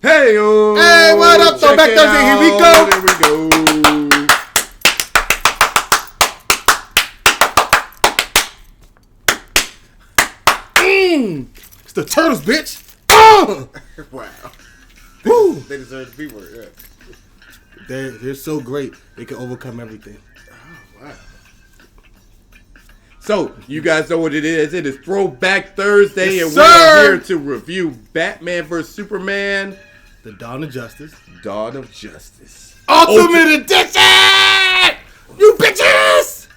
Hey, yo! Hey, what up? Throwback Thursday. Here we go. There we go. It's the Turtles, bitch. Wow. Woo. They deserve the B word, yeah. They're so great. They can overcome everything. Oh, wow. So, you guys know what it is. It is Throwback Thursday, Yes, and sir. we are here to review Batman vs. Superman, The Dawn of Justice. Dawn of Justice. Ultimate Edition! You bitches!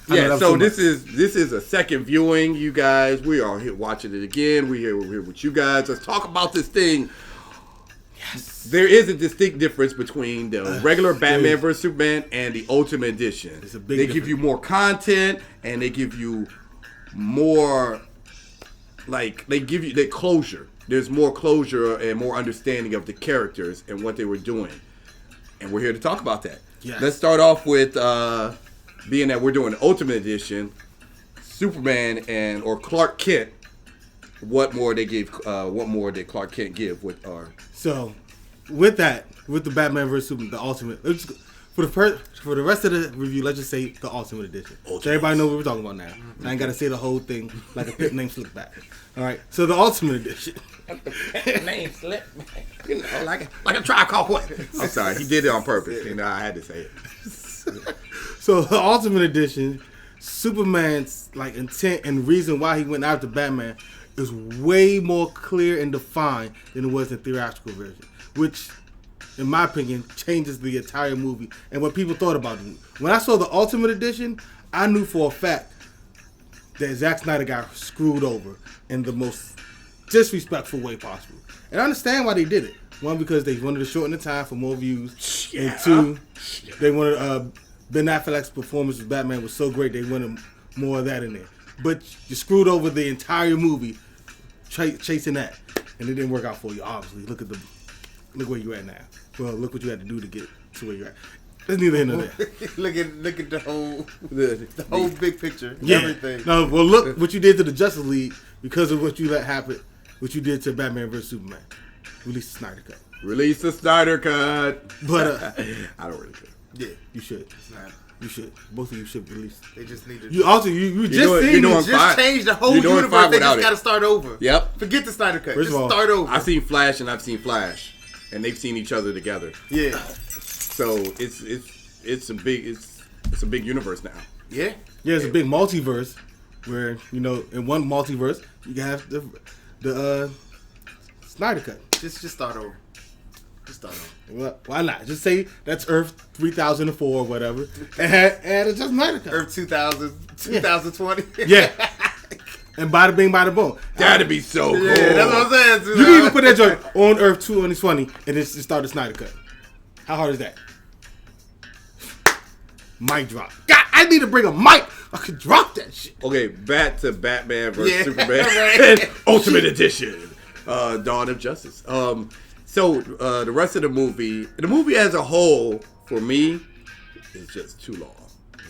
Yeah, so this is a second viewing, you guys. We are here watching it again. We're here with you guys. Let's talk about this thing. Yes. There is a distinct difference between the regular Batman vs. Superman and the Ultimate Edition. It's a big They difference. give you more content, and they give you more, they give you the closure. There's more closure and more understanding of the characters and what they were doing. And we're here to talk about that. Yes. Let's start off with, being that we're doing the Ultimate Edition, Superman or Clark Kent. What more did Clark Kent give with our? So, with the Batman vs. Superman, the Ultimate. For the rest of the review, let's just say the Ultimate Edition. So everybody knows what we're talking about now. I ain't got to say the whole thing like a pit name slip back. All right. So the Ultimate Edition. Name slip, you know, like a Tribe Called Quest. I'm sorry, he did it on purpose. You know, I had to say it. So the Ultimate Edition, Superman's intent and reason why he went after Batman is way more clear and defined than it was in the theatrical version, which, in my opinion, changes the entire movie and what people thought about it. When I saw the Ultimate Edition, I knew for a fact that Zack Snyder got screwed over in the most disrespectful way possible. And I understand why they did it. One, because they wanted to shorten the time for more views. Yeah. And two, they wanted Ben Affleck's performance as Batman was so great they wanted more of that in there. But you screwed over the entire movie chasing that. And it didn't work out for you, obviously. Look where you're at now. Well, look what you had to do to get to where you're at. That's neither here nor there. look at the whole big picture. Yeah. Everything. No, well, look what you did to the Justice League because of what you let happen, what you did to Batman vs. Superman. Release the Snyder Cut. Release the Snyder Cut. But I don't really care. Yeah. you should. You should. Both of you should release. They just need to. You also you just doing- seen you're it. doing just change the whole You're doing universe. fine They without just it. got to start over. Yep. Forget the Snyder Cut. First Just of all, start over. I've seen Flash and I've seen Flash, and they've seen each other together. Yeah. So it's a big universe now. Yeah. Yeah, it's a big multiverse where in one multiverse you can have the Snyder Cut. Just start over. Just start over. Well, why not? Just say that's Earth 3004 or whatever, and it's just Snyder Cut. Earth 2000, 2020. Yeah. And bada bing, bada boom. That'd be so cool. Yeah, that's what I'm saying. You can even put that joint on Earth 2020 and just start the Snyder Cut. How hard is that? Mic drop. God, I need to bring a mic. I could drop that shit. Okay, back to Batman vs. Superman, Right. Ultimate Edition, Dawn of Justice. So the rest of the movie as a whole, for me, is just too long.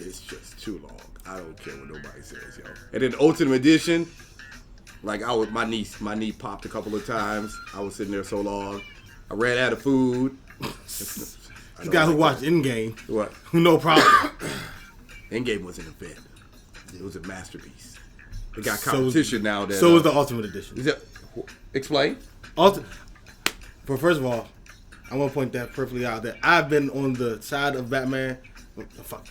It's just too long. I don't care what nobody says, yo. And then Ultimate Edition, my knee popped a couple of times. I was sitting there so long. I ran out of food. This guy who watched Endgame, What? no problem. Endgame was an event. It was a masterpiece. It got competition now. So is the Ultimate Edition. Explain. But first of all, I want to point that perfectly out that I've been on the side of Batman.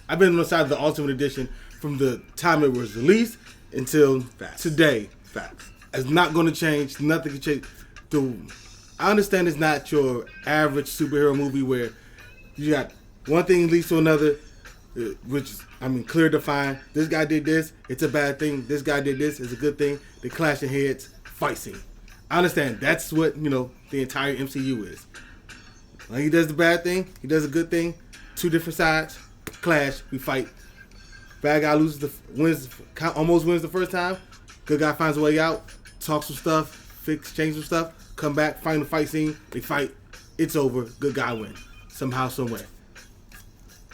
I've been on the side of the Ultimate Edition from the time it was released until today. Facts. It's not going to change. Nothing can change. I understand it's not your average superhero movie where you got one thing leads to another, which is, clear defined. This guy did this, it's a bad thing. This guy did this, it's a good thing. They clashing heads, fight scene. I understand. That's what, the entire MCU is. Like, he does the bad thing, he does a good thing. Two different sides, clash, we fight. Bad guy almost wins the first time. Good guy finds a way out, talks some stuff, change some stuff, come back, find the fight scene, they fight, it's over, good guy wins. Somehow, somewhere.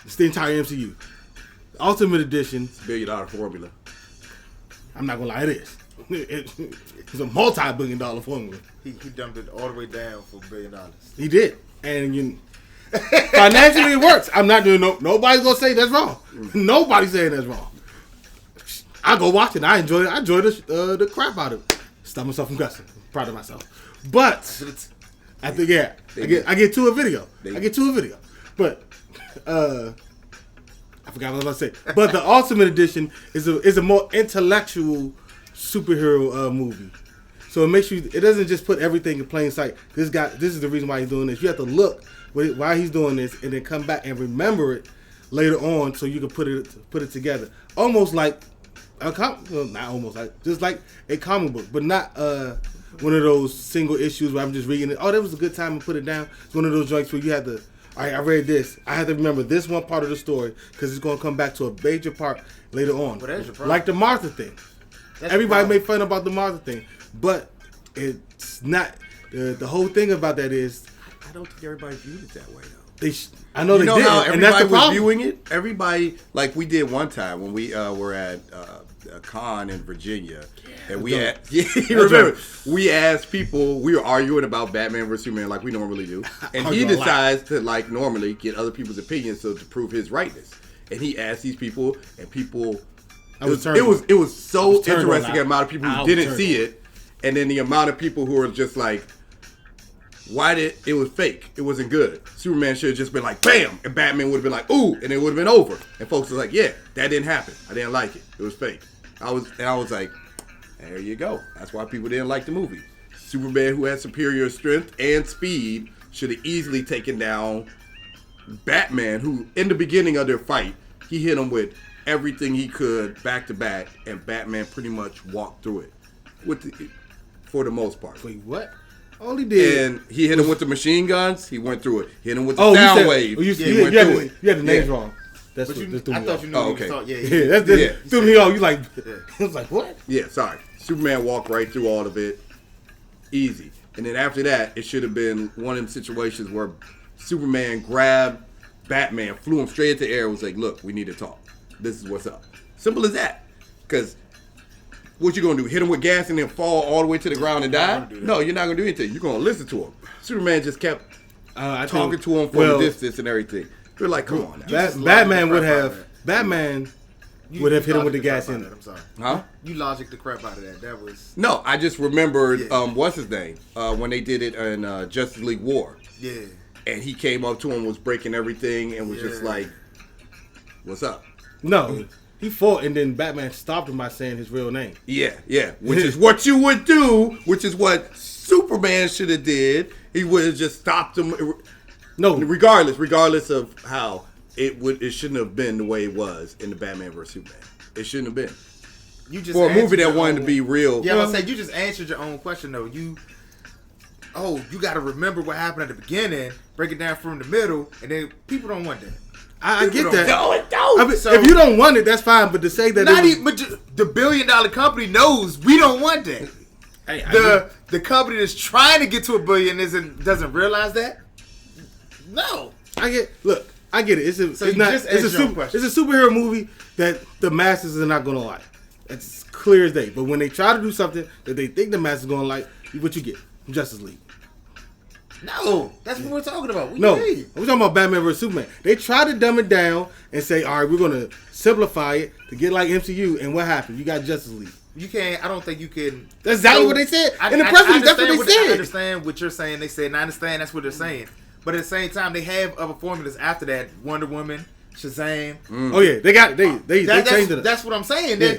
It's the entire MCU. Ultimate Edition. It's $1 billion formula. I'm not gonna lie, it is. It's a multi-billion-dollar formula. He dumped it all the way down for $1 billion. He did, and financially it works. I'm not doing nobody's gonna say that's wrong. Nobody's saying that's wrong. I go watch it. I enjoy it. I enjoy the crap out of it. Stop myself from cussing. I'm proud of myself. But I think I get to a video. But I forgot what I was gonna say. But the Ultimate Edition is a more intellectual superhero movie. So it makes you. It doesn't just put everything in plain sight. This is the reason why he's doing this. You have to look while he's doing this, and then come back and remember it later on, so you can put it together. Almost like just like a comic book, but not one of those single issues where I'm just reading it. Oh, that was a good time to put it down. It's one of those joints where you have to. All right, I read this. I have to remember this one part of the story because it's going to come back to a major part later on. Well, that's your problem. Like the Martha thing. Everybody made fun about the Martha thing, but it's not. The whole thing about that is, I don't think everybody viewed it that way though. I know you they know did, how and that's everybody the was problem. viewing it. Everybody, like we did one time when we were at a con in Virginia, and we asked people. We were arguing about Batman vs Superman like we normally do, and he decides to like normally get other people's opinions so to prove his rightness. And he asked these people, and people. It was so interesting the amount of people who didn't see it, and then the amount of people who were just like, it was fake. It wasn't good. Superman should have just been like, bam, and Batman would have been like, ooh, and it would have been over. And folks were like, yeah, that didn't happen. I didn't like it. It was fake. I was like, there you go. That's why people didn't like the movie. Superman, who had superior strength and speed, should have easily taken down Batman, who in the beginning of their fight, he hit him with everything he could back to back, and Batman pretty much walked through it for the most part. Wait, what? All he did, and he hit him with the machine guns. He went through it. Hit him with the sound wave. He went through it. You had the names wrong. That's what threw me off. I thought you knew. Oh, okay. That threw me off. You like? I was like, what? Yeah, sorry. Superman walked right through all of it, easy. And then after that, it should have been one of them situations where Superman grabbed Batman, flew him straight into the air, and was like, "Look, we need to talk. This is what's up." Simple as that. Because what you gonna do? Hit him with gas and then fall all the way to the ground and die? No, you're not gonna do anything. You're gonna listen to him. Superman just kept talking to him from a distance and everything. You're like, come on now. Batman would have hit him with the gas in it. I'm sorry. Huh? You logic the crap out of that. That was. No, I just remembered what's his name when they did it in Justice League War. Yeah. And he came up to him, was breaking everything, and was just like, "What's up?" No. He fought, and then Batman stopped him by saying his real name. Yeah. Which is what you would do, which is what Superman should have did. He would have just stopped him. No. Regardless of how it shouldn't have been the way it was in the Batman vs Superman. It shouldn't have been. You just for a movie that wanted to be real. Yeah, I say you just answered your own question though. You got to remember what happened at the beginning, break it down from the middle, and then people don't want that. I get that. No, it don't. I mean, so, if you don't want it, that's fine. But to say that but the $1 billion company knows we don't want that. Hey, the company that's trying to get to $1 billion doesn't realize that. No, I get it. It's a superhero movie that the masses are not gonna like. It's clear as day. But when they try to do something that they think the masses are gonna like, what you get? Justice League. No, that's what we're talking about. We're talking about Batman vs Superman. They try to dumb it down and say, all right, we're going to simplify it to get like MCU. And what happened? You got Justice League. You can't. I don't think you can. That's exactly what they said in the press release. That's what they said. I understand what you're saying. They said, and I understand that's what they're saying. But at the same time, they have other formulas after that. Wonder Woman, Shazam. Oh yeah, they got it. They changed it. That's what I'm saying. Yeah.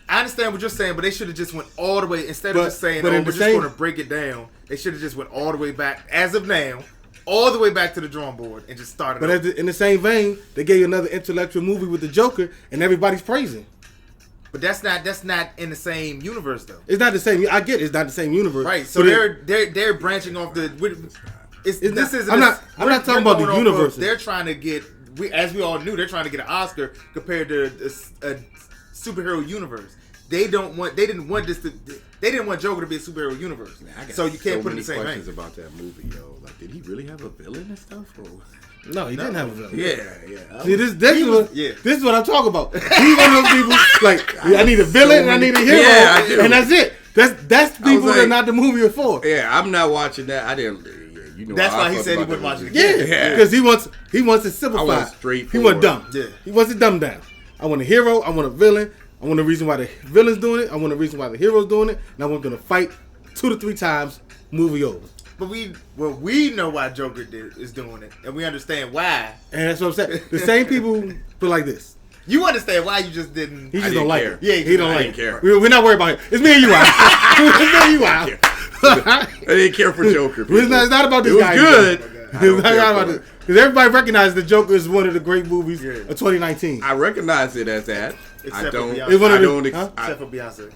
I understand what you're saying, but they should have just went all the way instead of just saying, "Oh, we're just going to break it down." They should have just went all the way back, as of now, all the way back to the drawing board and just started. But in the same vein, they gave you another intellectual movie with the Joker, and everybody's praising. But that's not in the same universe, though. It's not the same. I get it. It's not the same universe. Right. So they're branching off the. I'm not talking about the universe. They're trying to get. As we all knew, they're trying to get an Oscar compared to a superhero universe. they didn't want Joker to be a superhero universe. Man, I got so you can't put it in the same questions range. about that movie, yo. Like, did he really have a villain and stuff? Or? No, he didn't have a villain. Yeah. See, this is what I'm talking about. He's one of those people like I need a villain and I need a hero, and that's it. That's people that not the movie are for. Yeah, I'm not watching that. I didn't. You know, that's why he said he wouldn't watch it again. Yeah, because he wants to simplify. He wants dumb. Yeah, he wants to dumb down. I want a hero. I want a villain. I want a reason why the villain's doing it. I want a reason why the hero's doing it. And I want them to fight 2 to 3 times. Movie over. But we know why Joker is doing it, and we understand why. And that's what I'm saying. The same people feel like this. You understand why you just didn't. He just don't like it. Yeah, he don't like it. Care. We're not worried about it. It's me and you out. It's me and you out. I didn't care for Joker. It's not about this guy. It was good. It's not about this. Because everybody recognizes that Joker is one of the great movies of 2019. I recognize it as that. Except for Beyonce.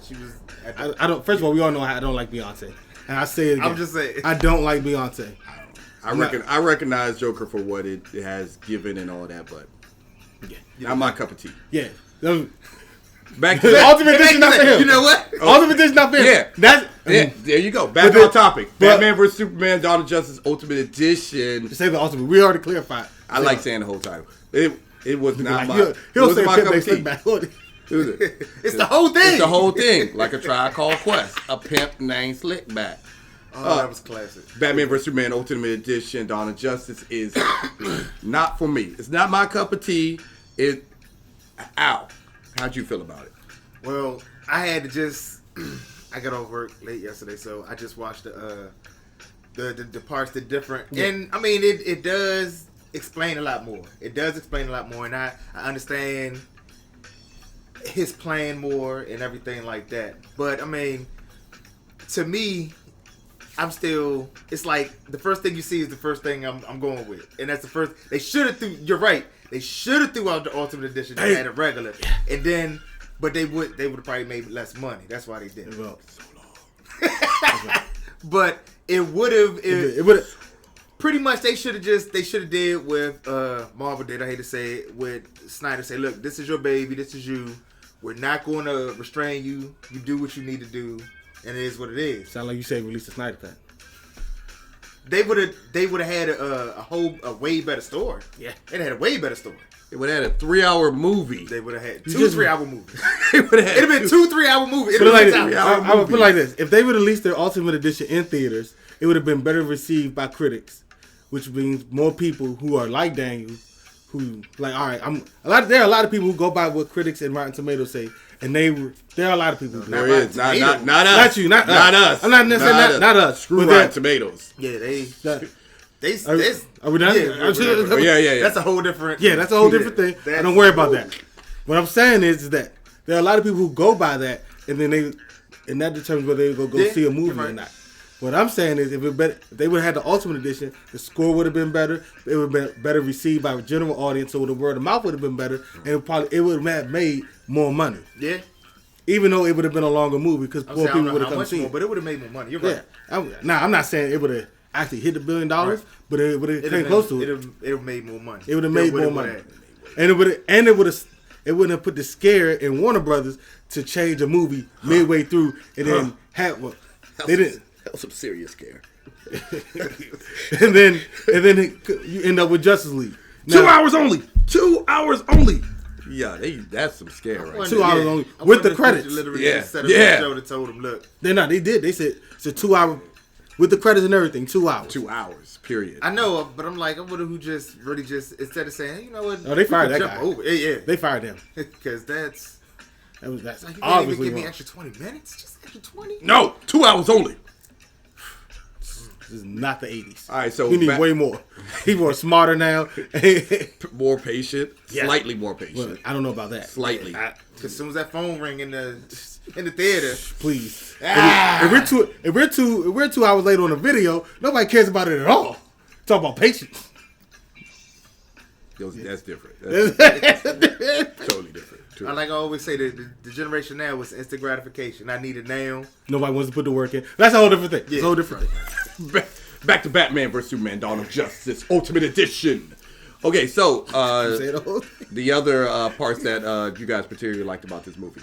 She was. I don't. First of all, we all know I don't like Beyonce, and I say it again. I'm just saying. I don't like Beyonce. I recognize Joker for what it has given and all that, but not my cup of tea. Yeah. Back to the Ultimate Edition not for him. You know what? Ultimate Edition not for him. Yeah. There you go. Back on topic. Batman vs Superman: Dawn of Justice Ultimate Edition. Say the Ultimate. We already clarified. I like saying the whole title. It was not my. He'll say my cup of tea. It's the whole thing. It's the whole thing. Like a Tribe Called Quest. A pimp named Slickback. Oh, that was classic. Batman vs Superman Ultimate Edition: Dawn of Justice is not for me. It's not my cup of tea. Ow. How'd you feel about it? Well, I had to just. I got off work late yesterday, so I just watched the parts that different. Yeah. And I mean, it does explain a lot more. It does explain a lot more, and I understand his plan more and everything like that. But I mean, to me, I'm still. It's like the first thing you see is the first thing I'm going with, and that's the first. They should have You're right. They should have threw out the Ultimate Edition and had it regular, and then. But they would have probably made less money. That's why they did it. So long. But it would have. Pretty much, they should have did with Marvel did. I hate to say it with Snyder. Say, look, this is your baby. This is you. We're not going to restrain you. You do what you need to do, and it is what it is. Sound like you say release the Snyder Cut. They would have had a way better story. Yeah, they had a way better story. They would have had a 3-hour movie. They would have had 2 3-hour movies. It'd have been 2 3-hour movies. I would put it like this: if they would release their Ultimate Edition in theaters, it would have been better received by critics, which means more people who are like Daniel, who like, all right, there are a lot of people who go by what critics and Rotten Tomatoes say, and there are a lot of people. There is not us. Not you, not us. I'm not necessarily not us. Screw Rotten Tomatoes. Yeah, Are we done? Yeah. That's a whole different. Yeah, that's a whole different thing. Don't worry about that. What I'm saying is that there are a lot of people who go by that, and then that determines whether they go see a movie or not. What I'm saying is, if they would have had the Ultimate Edition, the score would have been better. It would have been better received by a general audience, so the word of mouth would have been better, and it would have made more money. Yeah. Even though it would have been a longer movie, because more people would have come see it. But it would have made more money. You're right. Now, I'm not saying it would have actually hit $1 billion, but it would have came close to it. It would have made more money. It would have made more money, and it wouldn't have put the scare in Warner Brothers to change a movie midway through and then they didn't. That was some serious scare. and then you end up with Justice League. Now, 2 hours only. 2 hours only. Yeah, that's some scare right 2 hours only with the credits. Set up a show that told them, look. They did. They said it's a 2 hour with the credits and everything. 2 hours. 2 hours. Period. I know, but I'm like, I wonder who just instead of saying, hey, you know what? No, they fired that guy. Over. Yeah, they fired him because that's like, you can't even give me extra 20 minutes. Just extra 20. No, 2 hours only. This is not the 80s. All right, so we need way more. People are smarter now. More patient. Yeah. Slightly more patient. Well, I don't know about that. Slightly. Because as soon as that phone ring in the theater, please. If we're 2 hours late on a video, nobody cares about it at all. Talk about patience. That's different. That's totally different. True. I always say the generation now is instant gratification. I need it now. Nobody wants to put the work in. That's a whole different thing. Yeah. It's a whole different thing. Back to Batman vs Superman: Dawn of Justice Ultimate Edition. Okay, so Say the whole thing. the other parts that you guys particularly liked about this movie.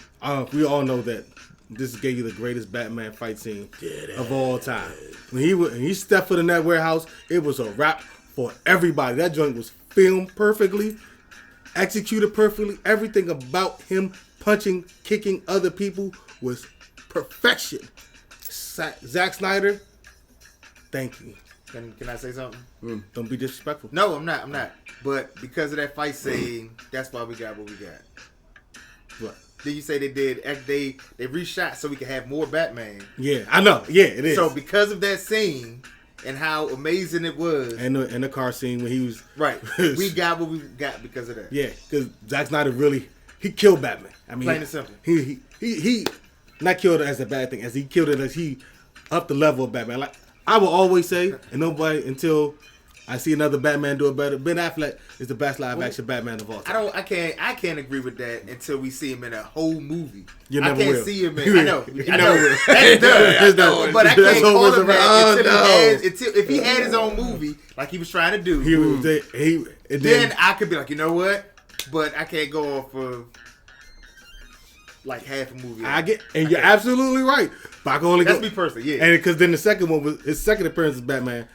We all know that this gave you the greatest Batman fight scene of all time. When he stepped foot in that warehouse, it was a wrap for everybody. That joint was filmed perfectly, executed perfectly. Everything about him punching, kicking other people was perfection. Zack Snyder, thank you. Can I say something? Don't be disrespectful. No, I'm not. But because of that fight scene, that's why we got what we got. What? Then you say they reshot so we could have more Batman. Yeah, I know. Yeah, it is. So because of that scene and how amazing it was, and the car scene when he was right, we got what we got because of that. Yeah, because Zack Snyder he killed Batman. I mean, Plain and simple. He not killed it as a bad thing, as he killed it as he upped the level of Batman. Like I will always say, and nobody until I see another Batman do it better. Ben Affleck is the best live action Batman of all time. I can't agree with that until we see him in a whole movie. You never I can't will. see him in. I know. You never will. That's done. But I That's can't call always him that around. until if he had his own movie like he was trying to do. Then I could be like, you know what? But I can't go off of like half a movie. And you're absolutely right. But I can only That's go. me personally, yeah. And because then the second one was his second appearance as Batman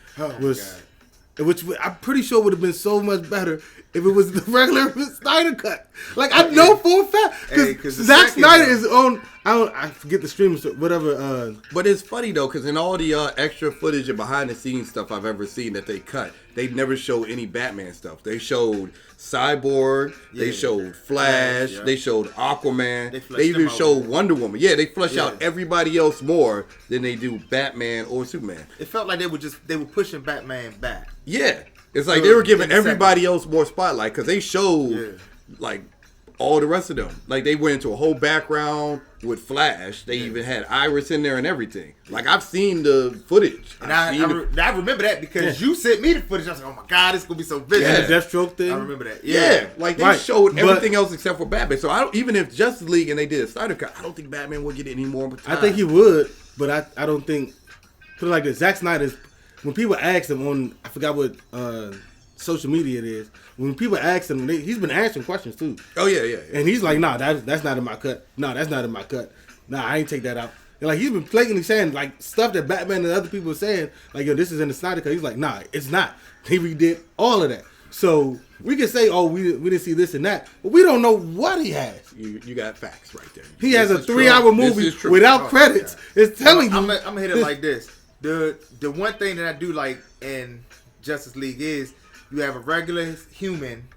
which I'm pretty sure would have been so much better if it was the regular Snyder cut. Like I know for a fact because Zack Snyder is on. I forget the streaming whatever. But it's funny though, because in all the extra footage and behind the scenes stuff I've ever seen that they cut, they never showed any Batman stuff. They showed Cyborg, they showed Flash, they showed Aquaman, they even showed Wonder Woman. Yeah, they flesh out everybody else more than they do Batman or Superman. It felt like they were pushing Batman back. Yeah, it's like they were giving everybody else more spotlight because they showed like all the rest of them. Like they went into a whole background with Flash. They even had Iris in there and everything. Like I've seen the footage. And I remember that because you sent me the footage. I was like, oh my God, it's going to be so vicious. And the Deathstroke thing. I remember that. Yeah, like they showed everything else except for Batman. So even if Justice League and they did a Snyder cut, I don't think Batman would get any more time. I think he would, but I don't think. Put it like this: Zack Snyder's. When people ask him on, I forgot what social media it is. When people ask him, he's been answering questions too. Oh yeah. And he's like, "Nah, that's not in my cut. No, that's not in my cut. Nah, I ain't take that out." And like he's been blatantly saying like stuff that Batman and other people are saying, like, "Yo, this is in the Snyder cut." He's like, "Nah, it's not." He redid all of that. So we can say, "Oh, we didn't see this and that," but we don't know what he has. You got facts right there. He has a 3-hour movie without credits. It's telling you. I'm gonna hit it like this. The one thing that I do like in Justice League is you have a regular human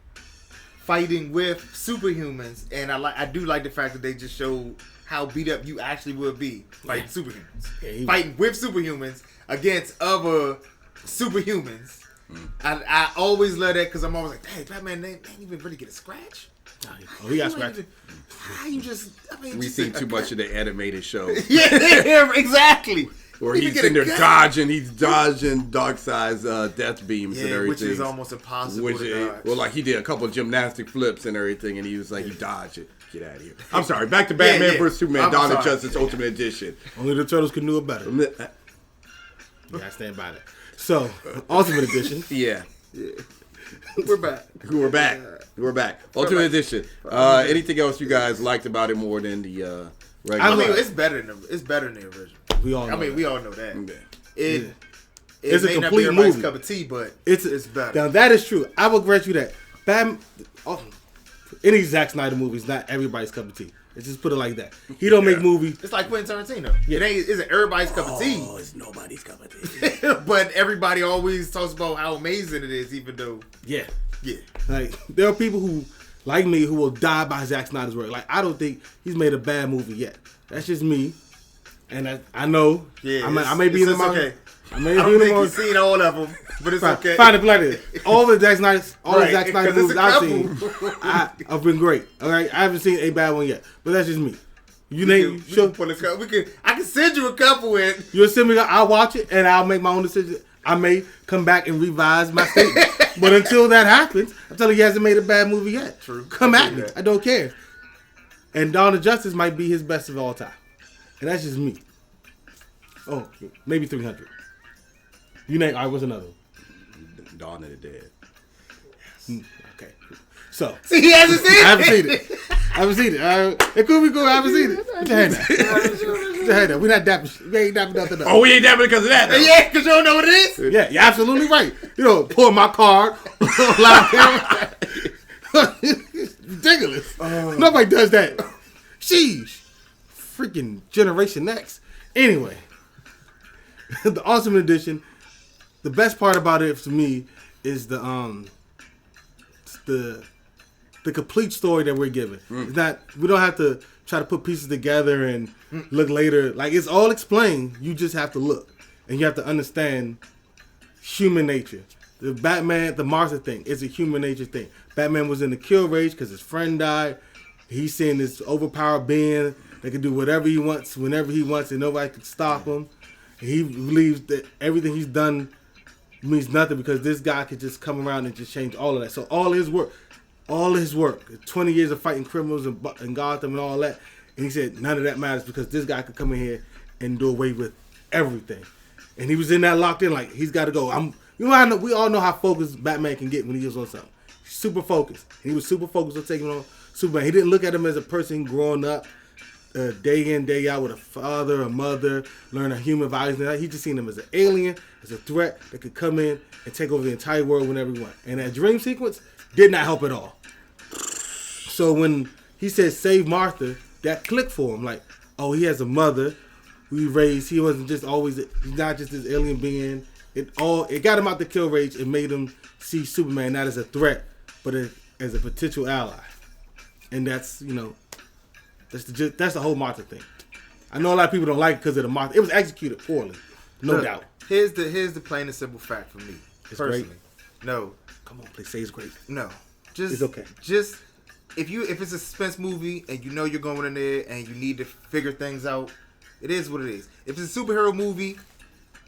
fighting with superhumans, and I do like the fact that they just show how beat up you actually would be fighting superhumans, fighting with superhumans against other superhumans. I always love that because I'm always like, hey, Batman, they ain't even really get a scratch. Oh, he got scratched. How you just? I mean, We've seen too much of the animated show. Yeah, exactly. Or he's in there dodging Darkseid's death beams and everything. Which is almost impossible to dodge. Well, like he did a couple of gymnastic flips and everything, and he was like, he dodged it. Get out of here. I'm sorry. Back to Batman vs. Superman, Dawn of Justice Ultimate Edition. Only the Turtles can do it better. Yeah, I stand by that. So, Ultimate Edition. Yeah. We're back. We're back. Ultimate Edition. Anything else you guys liked about it more than the regular? I mean, it's better than the original. We all know we all know that. Okay. It's a may not complete be everybody's movie. cup of tea, but it's better. Now that is true. I will grant you that. Any Zack Snyder movie is not everybody's cup of tea. Let's just put it like that. He don't make movies. It's like Quentin Tarantino. It isn't everybody's cup of tea. Oh, it's nobody's cup of tea. But everybody always talks about how amazing it is, even though. Yeah. Yeah. Like there are people who, like me, who will die by Zack Snyder's work. Like I don't think he's made a bad movie yet. That's just me. And I know. Yeah. I may be in the market. Okay. I don't think you've seen all of them, but it's okay. Fine, it like this. All the Zack Snyder movies I've seen, I've been great. All right, I haven't seen a bad one yet, but that's just me. I can send you a couple in. You'll send me. I'll watch it and I'll make my own decision. I may come back and revise my statement, but until that happens, I'm telling you, he hasn't made a bad movie yet. True. Come at me. I don't care. And Dawn of Justice might be his best of all time, and that's just me. Oh, maybe 300. You name. What's another one? Dawn of the Dead. Okay. So See, he hasn't seen it. I haven't seen it. It could be cool. I haven't seen it. Put your hand down. Put your hand down. We not dapping. We ain't dapping nothing up. Oh, we ain't dapping because of that. Though. Yeah, because you don't know what it is. Yeah, you're absolutely right. You know, pull my card, live camera. It's ridiculous. Nobody does that. Sheesh. Freaking Generation X. Anyway, the Ultimate Edition. The best part about it for me is the complete story that we're given. It's not. We don't have to try to put pieces together and look later. Like, it's all explained. You just have to look and you have to understand human nature. The Batman, the Martha thing, is a human nature thing. Batman was in the kill rage because his friend died. He's seeing this overpowered being that can do whatever he wants, whenever he wants, and nobody can stop him. And he believes that everything he's done means nothing because this guy could just come around and just change all of that. So all his work, 20 years of fighting criminals in Gotham and all that, and he said none of that matters because this guy could come in here and do away with everything. And he was in that locked in, like, he's got to go. We all know how focused Batman can get when he is on something. He's super focused. He was super focused on taking on Superman. He didn't look at him as a person growing up day in, day out with a father, a mother, learn a human values. He just seen him as an alien, as a threat that could come in and take over the entire world whenever he wants. And that dream sequence did not help at all. So when he said save Martha, that clicked for him. Like, oh, he has a mother who he raised. He wasn't just always, he's not just this alien being. It got him out the kill rage and made him see Superman not as a threat, but as a potential ally. And that's, that's the whole Martha thing. I know a lot of people don't like it because of the Martha. It was executed poorly, no doubt. Here's the plain and simple fact for me. It's personally. great. No. Come on, please say it's great. No. It's okay. Just if it's a suspense movie and you know you're going in there and you need to figure things out, it is what it is. If it's a superhero movie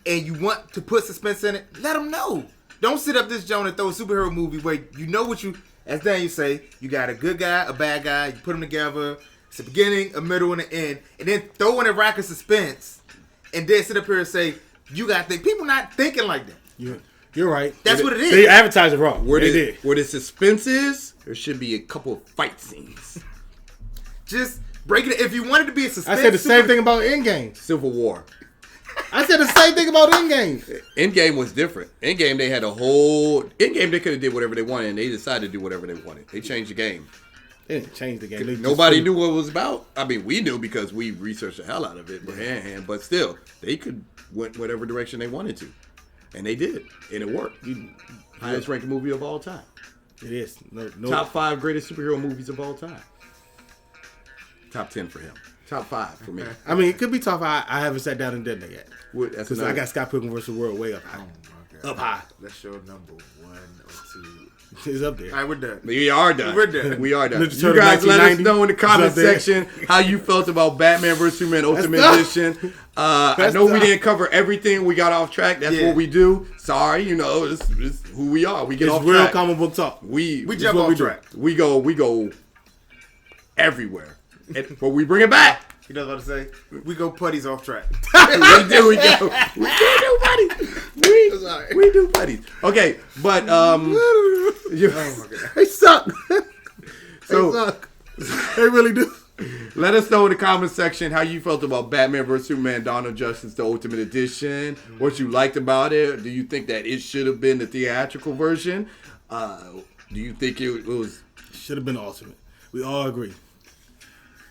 and you want to put suspense in it, let them know. Don't sit up this joint and throw a superhero movie where you know what you, as Daniel say, you got a good guy, a bad guy, you put them together. It's the beginning, a middle, and an end, and then throw in a rack of suspense, and then sit up here and say you got to think. People not thinking like that. You're right. That's what it is. They advertised it wrong. Where the suspense is, there should be a couple of fight scenes. Just break it. If you wanted to be a suspense, I said the same thing about Endgame. Civil War. I said the same thing about Endgame. Endgame was different. Endgame, they had a whole... Endgame, they could have did whatever they wanted, and they decided to do whatever they wanted. They changed the game. They didn't change the game. Nobody knew what it was about. I mean, we knew because we researched the hell out of it, but still, they could went whatever direction they wanted to. And they did. And it worked. Highest ranked movie of all time. It is. No. Top 5 greatest superhero movies of all time. Top 10 for him. Top 5 for me. I mean, it could be top 5. I haven't sat down and done that yet. Because I got Scott Pilgrim vs. the World way up high. Oh my God. Up high. That's your number 1 or 2. It's up there. All right, we're done. We are done. We're done. We are done. Ninja You Turtle guys let us 1990 know in the comment is up there. section how you felt about Batman vs. Superman Ultimate tough. Edition. I know we didn't cover everything. We got off track. That's what we do. Sorry, it's who we are. We get It's off real track. comic book talk. We We jump off track. We go everywhere. But we bring it back. You know what I'm saying? We go putties off track. We do putties. We do putties. Okay, but Oh my God. They suck. So- They suck. They really do. let us know in the comment section how you felt about Batman vs. Superman Dawn of Justice, the Ultimate Edition. What you liked about it. Do you think that it should have been the theatrical version? Do you think it was... Should have been Ultimate. We all agree.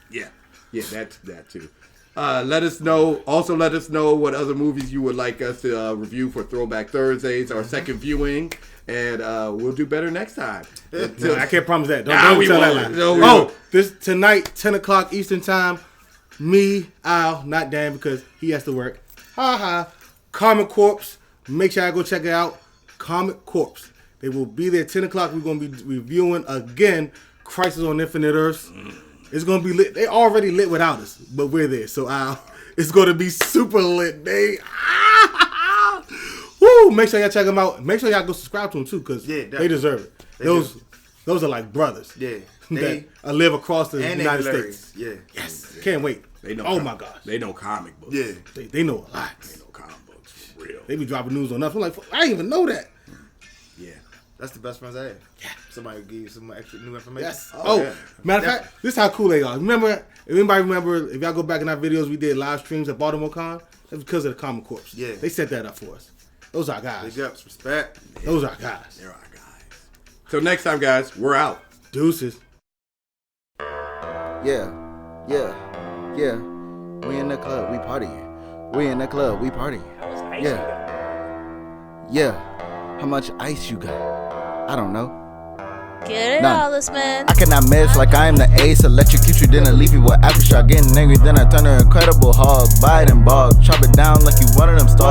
Yeah, that too. Let us know. Also, let us know what other movies you would like us to review for Throwback Thursdays, our second viewing, and we'll do better next time. No, I can't promise that. Nah, Don't we tell that won't. lie. No, we won't. This tonight, 10 o'clock Eastern time. Me, Al, not Dan because he has to work. Comic Corpse. Make sure I go check it out. Comic Corpse. They will be there 10 o'clock. We're going to be reviewing again Crisis on Infinite Earths. It's going to be lit. They already lit without us, but we're there. So it's going to be super lit. Woo! Make sure y'all check them out. Make sure y'all go subscribe to them too, because they deserve it. Those are like brothers. Yeah. That live across the And United hilarious. States. Yeah. Yes. Can't wait. They know. Oh my gosh. They know comic books. Yeah. They know a lot. They know comic books. For real. They be dropping news on us. I'm like, I didn't even know that. Yeah. That's the best friends I have. Yeah. Somebody give you some extra new information. Yes. yeah. Matter of fact, this is how cool they are. Remember, if anybody remember, if y'all go back in our videos, we did live streams at Baltimore Con. That's because of the Common Corps. Yeah. They set that up for us. Those are our guys. Big ups, respect. Those are our guys. They're our guys. So next time, guys, we're out. Deuces. Yeah. We in the club, we partying. We in the club, we partying. Yeah. How much ice you got? I don't know. Get it, None. all this man. I cannot miss like I am the ace. Electrocute you, then I leave you with aftershock. Getting angry, then I turn her Incredible Hulk. Bite and bog. Chop it down like you one of them stars.